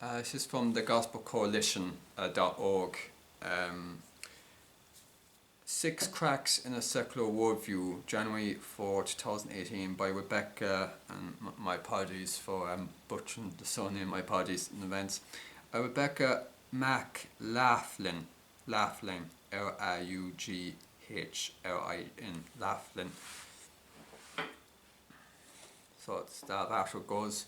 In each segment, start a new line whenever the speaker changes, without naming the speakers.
This is from the gospelcoalition.org. Six Cracks in a Secular Worldview, January 4, 2018, by Rebecca, and my apologies for butchering the surname, my apologies in advance. Rebecca McLaughlin, Laughlin, Laughlin. So that article goes,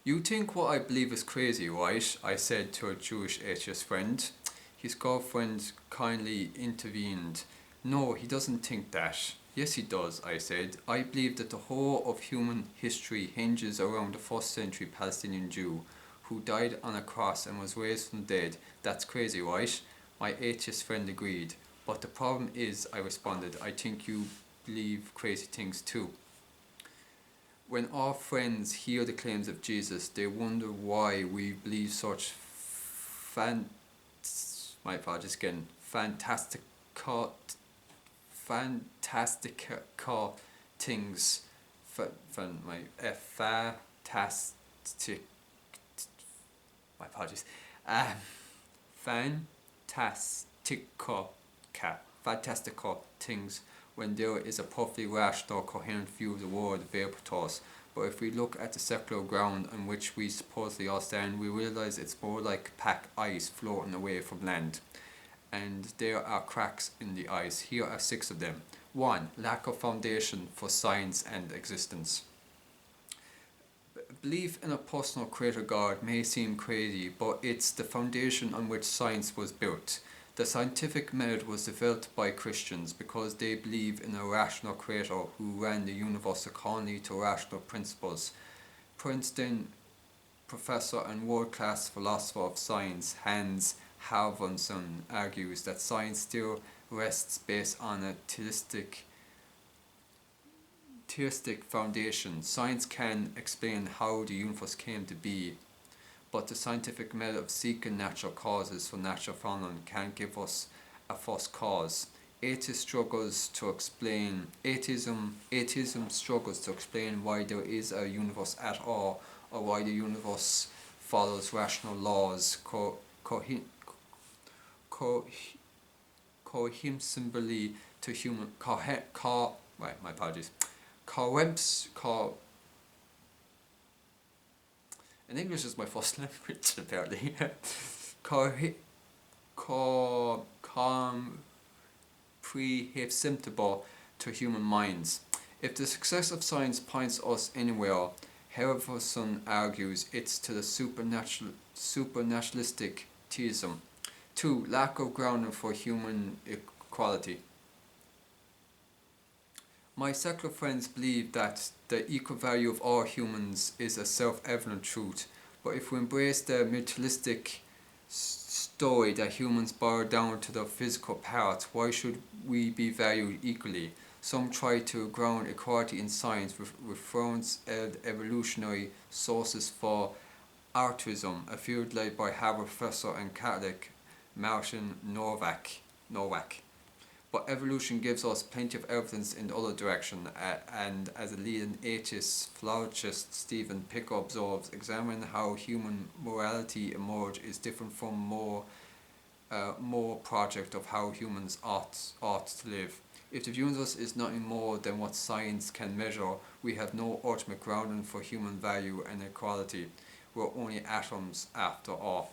"You think what I believe is crazy, right?" I said to a Jewish atheist friend. His girlfriend kindly intervened. "No, he doesn't think that." "Yes, he does," I said. "I believe that the whole of human history hinges around the first century Palestinian Jew who died on a cross and was raised from the dead. That's crazy, right?" My atheist friend agreed. "But the problem is," I responded, "I think you believe crazy things too." When our friends hear the claims of Jesus, they wonder why we believe such fantastical things. My apologies. Fantastical things when there is a perfectly rational, coherent view of the world available to us. But if we look at the secular ground on which we supposedly all stand, we realize it's more like packed ice floating away from land. And there are cracks in the ice. Here are six of them. 1. Lack of foundation for science and existence. Belief in a personal creator God may seem crazy, but it's the foundation on which science was built. The scientific method was developed by Christians because they believe in a rational creator who ran the universe according to rational principles. Princeton professor and world-class philosopher of science Hans Halvorson argues that science still rests based on a theistic foundation. Science can explain how the universe came to be, but the scientific method of seeking natural causes for natural phenomena can't give us a first cause. Atheism struggles to explain why there is a universe at all, or why the universe follows rational laws cohesively to human my apologies. And English is my first language, apparently. Comprehensible to human minds. If the success of science points us anywhere, Halvorson argues it's to the supernaturalistic theism. 2. Lack of grounding for human equality. My secular friends believe that the equal value of all humans is a self-evident truth, but if we embrace the materialistic story that humans bow down to their physical parts, why should we be valued equally? Some try to ground equality in science with reference evolutionary sources for altruism, a field led by Harvard professor and Catholic Martin Nowak. But evolution gives us plenty of evidence in the other direction, and as a leading atheist philologist Stephen Picker observes, examining how human morality emerged is different from more project of how humans ought to live. If the universe is nothing more than what science can measure, we have no ultimate grounding for human value and equality. We're only atoms after all.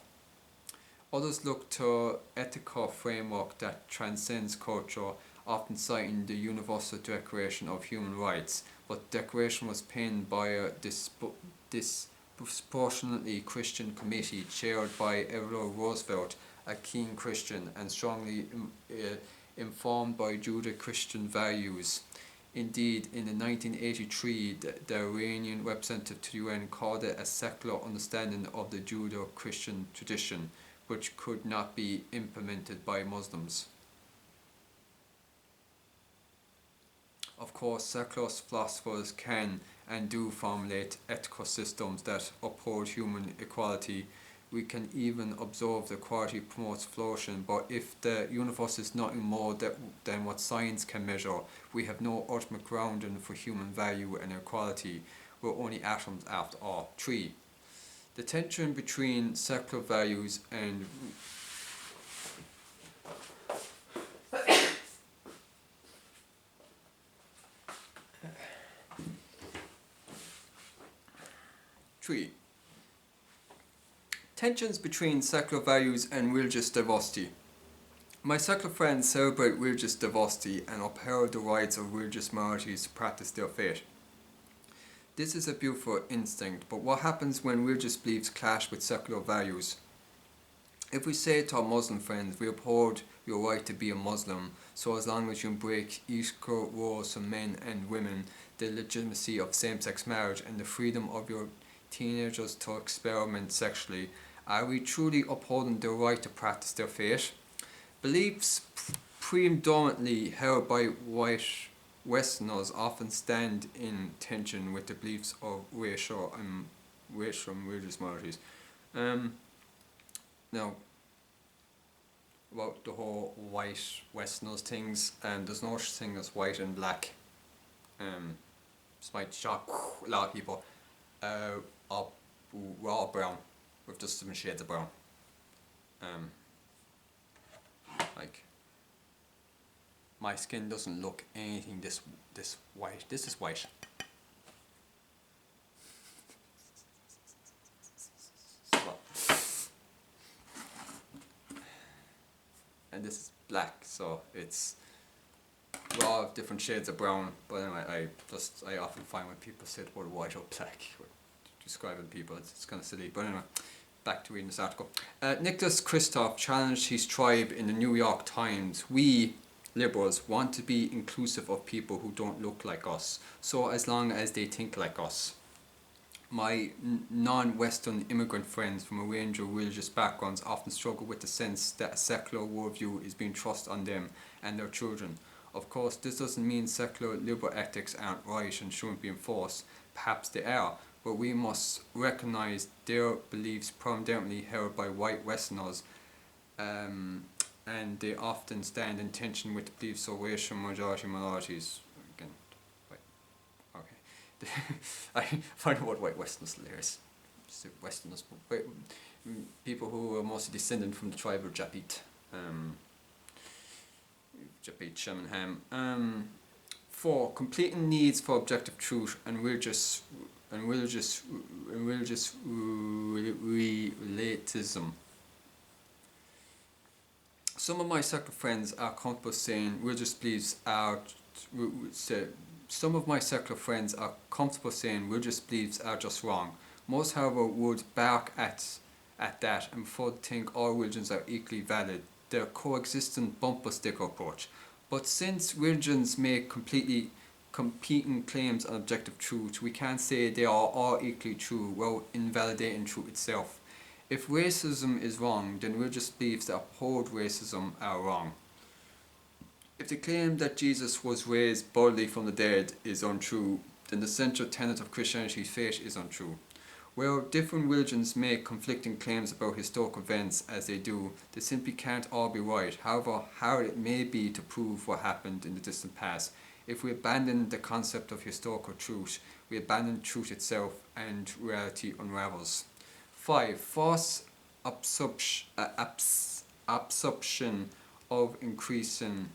Others look to ethical framework that transcends culture, often citing the Universal Declaration of Human Rights, but the declaration was penned by a disproportionately Christian committee chaired by Eleanor Roosevelt, a keen Christian and strongly informed by Judeo-Christian values. Indeed, in 1983, the Iranian representative to the UN called it a secular understanding of the Judeo-Christian tradition, which could not be implemented by Muslims. Of course, secular philosophers can and do formulate ethical systems that uphold human equality. We can even observe that equality promotes flourishing, but if the universe is nothing more than what science can measure, we have no ultimate grounding for human value and equality. We're only atoms after all. 3. The tension between secular values and three. Tensions between secular values and religious diversity. My secular friends celebrate religious diversity and uphold the rights of religious minorities to practice their faith. This is a beautiful instinct, but what happens when religious beliefs clash with secular values? If we say to our Muslim friends, we uphold your right to be a Muslim, so as long as you embrace equal roles for men and women, the legitimacy of same-sex marriage, and the freedom of your teenagers to experiment sexually, are we truly upholding their right to practice their faith? Beliefs predominantly held by white Westerners often stand in tension with the beliefs of racial and religious minorities. Now, about the whole white Westerners things, there's no such thing as white and black. This might shock a lot of people. We're all brown, with just different shades of brown. Like, my skin doesn't look anything this white. This is white. And this is black, so we're all different shades of brown. But anyway, I often find when people say the word white or black, describing people, it's kind of silly. But anyway, back to reading this article. Nicholas Kristof challenged his tribe in the New York Times. We, liberals, want to be inclusive of people who don't look like us, so as long as they think like us. My non-Western immigrant friends from a range of religious backgrounds often struggle with the sense that a secular worldview is being thrust on them and their children. Of course, this doesn't mean secular liberal ethics aren't right and shouldn't be enforced. Perhaps they are, but we must recognize their beliefs predominantly held by white Westerners, and they often stand in tension with the beliefs of racial minorities. Again, okay. I find the word white Westerners hilarious. Westerners, people who are mostly descended from the tribe of Japit. Japit Sheminham. 4. Completing needs for objective truth and religious relativism. Some of my secular friends are comfortable saying religious beliefs are just wrong. Most, however, would bark at that and prefer to think all religions are equally valid. Their coexistent bumper sticker approach. But since religions make completely competing claims on objective truth, we can't say they are all equally true while invalidating truth itself. If racism is wrong, then religious beliefs that uphold racism are wrong. If the claim that Jesus was raised bodily from the dead is untrue, then the central tenet of Christianity's faith is untrue. While different religions make conflicting claims about historical events as they do, they simply can't all be right, however hard it may be to prove what happened in the distant past. If we abandon the concept of historical truth, we abandon truth itself and reality unravels. 5. False absorption of increasing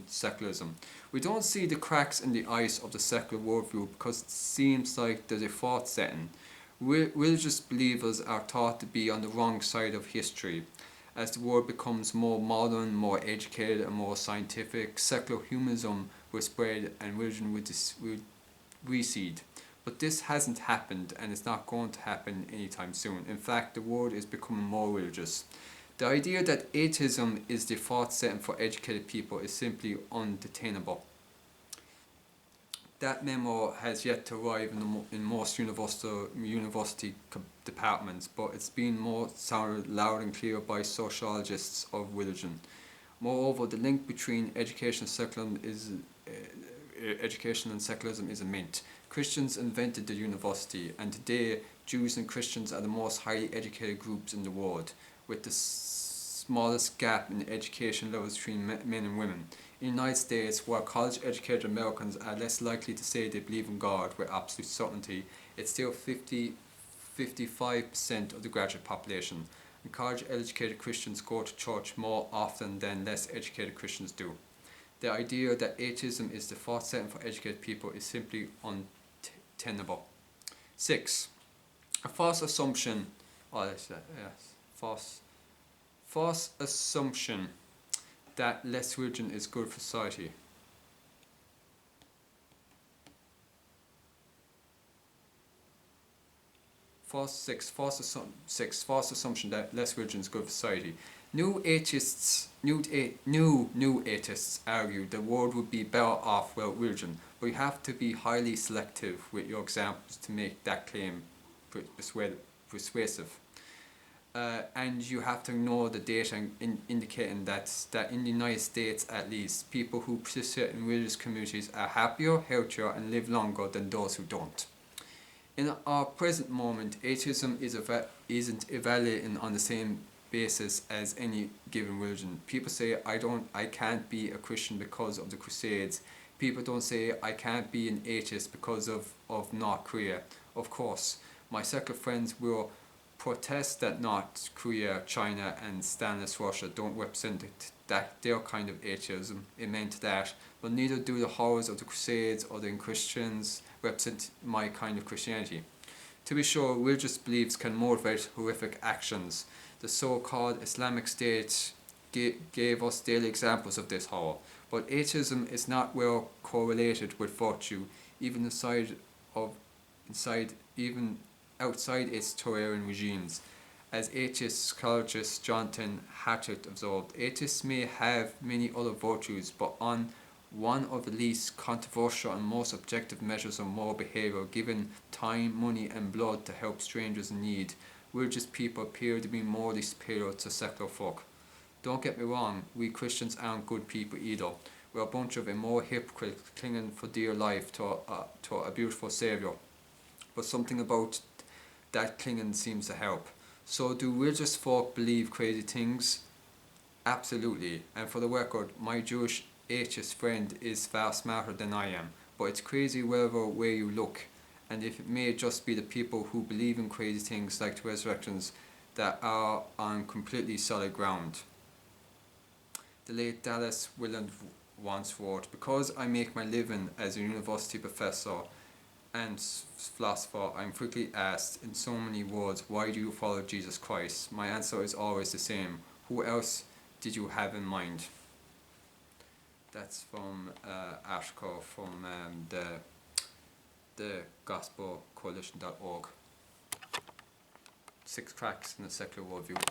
secularism. We don't see the cracks in the ice of the secular worldview because it seems like there's a fault setting. Religious believers are taught to be on the wrong side of history. As the world becomes more modern, more educated, and more scientific, secular humanism will spread and religion will recede. But this hasn't happened, and it's not going to happen anytime soon. In fact, the world is becoming more religious. The idea that atheism is the default setting for educated people is simply undetainable. That memo has yet to arrive in most university departments, but it's been sounded loud and clear by sociologists of religion. Moreover, the link between education and secularism is immense. Christians invented the university, and today Jews and Christians are the most highly educated groups in the world, with the smallest gap in education levels between men and women. United States, while college-educated Americans are less likely to say they believe in God with absolute certainty, it's still 55% of the graduate population, and college-educated Christians go to church more often than less educated Christians do. The idea that atheism is the default setting for educated people is simply untenable. 6. A false assumption. False assumption that less religion is good for society. False assumption that less religion is good for society. New atheists argue the world would be better off without religion, but you have to be highly selective with your examples to make that claim persuasive. And you have to ignore the data indicating that in the United States at least, people who participate in religious communities are happier, healthier and live longer than those who don't. In our present moment, atheism isn't evaluating on the same basis as any given religion. People say, I can't be a Christian because of the Crusades. People don't say, I can't be an atheist because of North Korea. Of course, my circle of friends will protest that North Korea, China and Stalinist Russia don't represent their kind of atheism. It meant that, but neither do the horrors of the Crusades or the Christians represent my kind of Christianity. To be sure, religious beliefs can motivate horrific actions. The so-called Islamic State gave us daily examples of this horror, but atheism is not well correlated with virtue, even outside its totalitarian regimes. As atheist psychologist Jonathan Haidt observed, atheists may have many other virtues, but on one of the least controversial and most objective measures of moral behaviour, given time, money and blood to help strangers in need, religious people appear to be morally superior to secular folk. Don't get me wrong, we Christians aren't good people either. We're a bunch of immoral hypocrites clinging for dear life to a beautiful Saviour. But something about that clinging seems to help. So do religious folk believe crazy things? Absolutely. And for the record, my Jewish atheist friend is far smarter than I am. But it's crazy wherever way you look. And if it may just be the people who believe in crazy things like resurrections that are on completely solid ground. The late Dallas Willard once wrote, because I make my living as a university professor and philosopher, I'm frequently asked in so many words, why do you follow Jesus Christ? My answer is always the same. Who else did you have in mind? That's from article from the gospelcoalition.org. 6 cracks in the secular worldview.